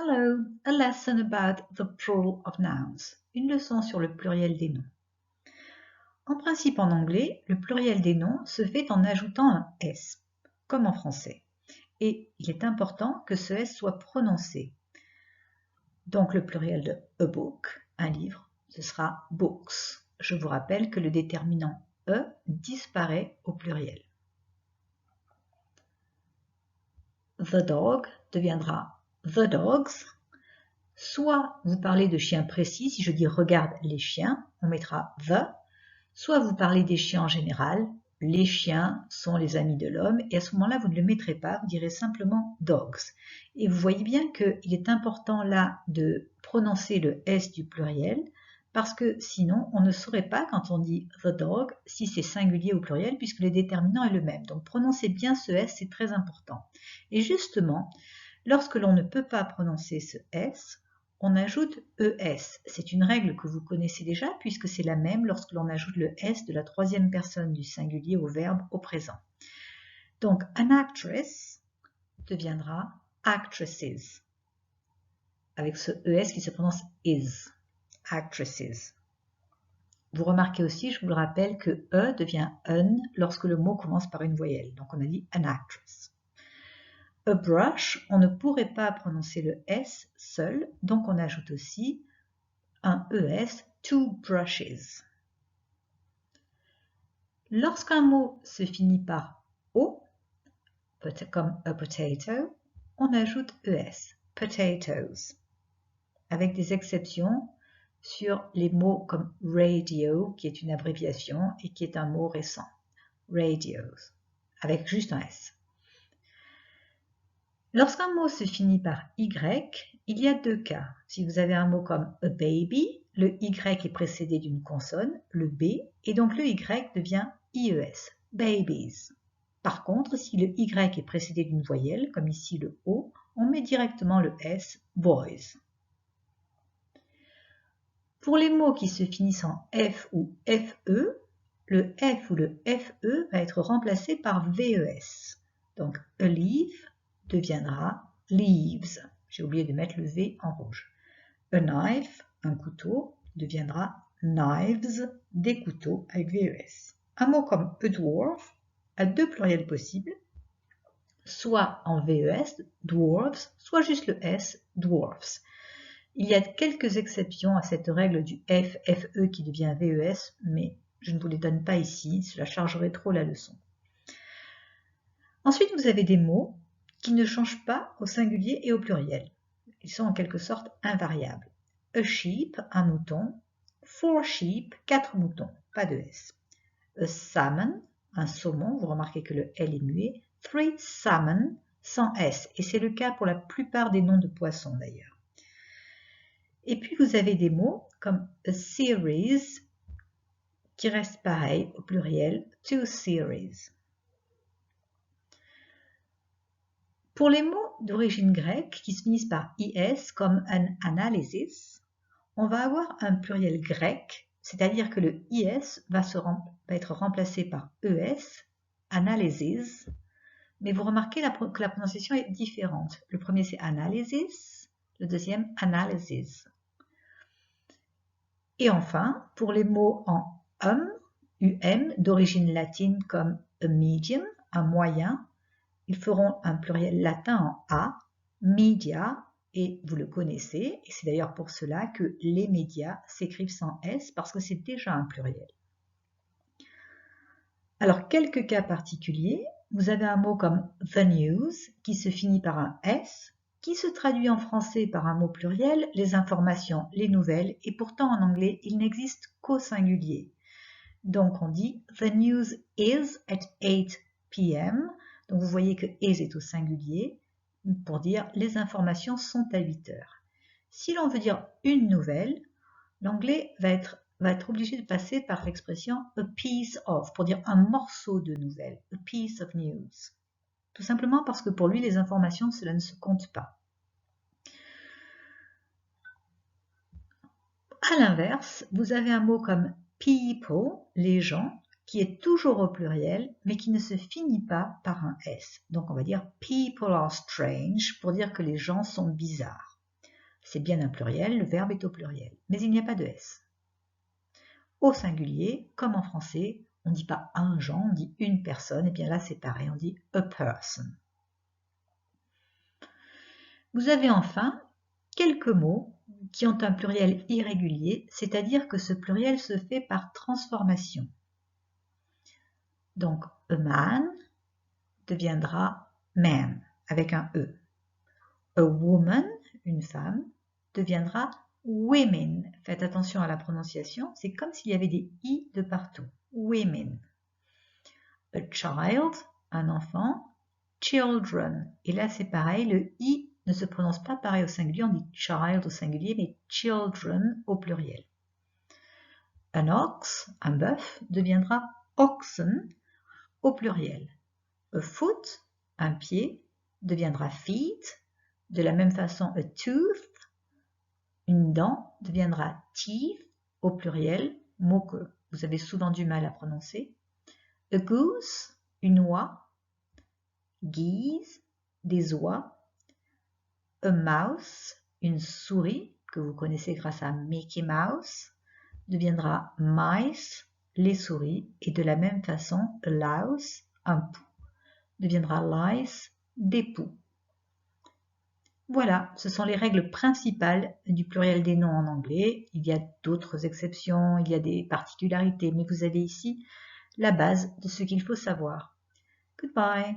Hello, a lesson about the plural of nouns. Une leçon sur le pluriel des noms. En principe en anglais, le pluriel des noms se fait en ajoutant un S, comme en français. Et il est important que ce S soit prononcé. Donc le pluriel de a book, un livre, ce sera books. Je vous rappelle que le déterminant E disparaît au pluriel. The dog deviendra the dogs. Soit vous parlez de chiens précis, si je dis regarde les chiens, on mettra the, soit vous parlez des chiens en général, les chiens sont les amis de l'homme, et à ce moment-là, vous ne le mettrez pas, vous direz simplement dogs. Et vous voyez bien qu'il est important là de prononcer le S du pluriel, parce que sinon, on ne saurait pas, quand on dit the dog, si c'est singulier ou pluriel, puisque le déterminant est le même. Donc prononcez bien ce S, c'est très important. Et justement, lorsque l'on ne peut pas prononcer ce S, on ajoute ES. C'est une règle que vous connaissez déjà puisque c'est la même lorsque l'on ajoute le S de la troisième personne du singulier au verbe au présent. Donc, an actress deviendra actresses, avec ce ES qui se prononce is, actresses. Vous remarquez aussi, je vous le rappelle, que E devient un lorsque le mot commence par une voyelle. Donc, on a dit an actress. A brush, on ne pourrait pas prononcer le S seul, donc on ajoute aussi un ES, two brushes. Lorsqu'un mot se finit par O, comme a potato, on ajoute ES, potatoes, avec des exceptions sur les mots comme radio, qui est une abréviation et qui est un mot récent, radios, avec juste un S. Lorsqu'un mot se finit par Y, il y a deux cas. Si vous avez un mot comme a baby, le Y est précédé d'une consonne, le B, et donc le Y devient IES, babies. Par contre, si le Y est précédé d'une voyelle, comme ici le O, on met directement le S, boys. Pour les mots qui se finissent en F ou FE, le F ou le FE va être remplacé par VES. Donc, a leaf deviendra leaves. J'ai oublié de mettre le V en rouge. A knife, un couteau, deviendra knives, des couteaux avec VES. Un mot comme a dwarf a deux pluriels possibles, soit en VES, dwarves, soit juste le S, dwarfs. Il y a quelques exceptions à cette règle du F, FE qui devient VES, mais je ne vous les donne pas ici, cela chargerait trop la leçon. Ensuite, vous avez des mots qui ne changent pas au singulier et au pluriel. Ils sont en quelque sorte invariables. A sheep, un mouton. 4 sheep, 4 moutons, pas de S. A salmon, un saumon, vous remarquez que le L est muet. 3 salmon, sans S, et c'est le cas pour la plupart des noms de poissons d'ailleurs. Et puis vous avez des mots comme a series, qui restent pareil au pluriel, 2 series. Pour les mots d'origine grecque qui se finissent par IS comme an analysis, on va avoir un pluriel grec, c'est-à-dire que le IS va être remplacé par ES, analysis, mais vous remarquez que la prononciation est différente. Le premier c'est analysis, le deuxième analysis. Et enfin, pour les mots en UM, d'origine latine comme a medium, un moyen, ils feront un pluriel latin en A, media, et vous le connaissez, et c'est d'ailleurs pour cela que les médias s'écrivent sans S, parce que c'est déjà un pluriel. Alors, quelques cas particuliers, vous avez un mot comme the news, qui se finit par un S, qui se traduit en français par un mot pluriel, les informations, les nouvelles, et pourtant en anglais, il n'existe qu'au singulier. Donc on dit the news is at 8 p.m. Donc vous voyez que is est au singulier pour dire les informations sont à 8 heures. Si l'on veut dire une nouvelle, l'anglais va être obligé de passer par l'expression a piece of pour dire un morceau de nouvelle, a piece of news. Tout simplement parce que pour lui, les informations, cela ne se compte pas. À l'inverse, vous avez un mot comme people, les gens, qui est toujours au pluriel, mais qui ne se finit pas par un S. Donc on va dire people are strange pour dire que les gens sont bizarres. c'est bien un pluriel, le verbe est au pluriel, mais il n'y a pas de S. Au singulier, comme en français, on ne dit pas un Jean, on dit une personne, et bien là c'est pareil, on dit a person. Vous avez enfin quelques mots qui ont un pluriel irrégulier, c'est-à-dire que ce pluriel se fait par transformation. Donc, a man deviendra man, avec un E. A woman, une femme, deviendra women. Faites attention à la prononciation, c'est comme s'il y avait des I de partout. Women. A child, un enfant. Children. Et là, c'est pareil, le I ne se prononce pas pareil au singulier, on dit child au singulier, mais children au pluriel. Un ox, un bœuf, deviendra oxen au pluriel. A foot, un pied, deviendra feet. De la même façon, a tooth, une dent, deviendra teeth au pluriel, mot que vous avez souvent du mal à prononcer. A goose, une oie. Geese, des oies. A mouse, une souris, que vous connaissez grâce à Mickey Mouse, deviendra mice, les souris, et de la même façon, a louse, un pou, deviendra lice, des poux. Voilà, ce sont les règles principales du pluriel des noms en anglais. Il y a d'autres exceptions, il y a des particularités, mais vous avez ici la base de ce qu'il faut savoir. Goodbye!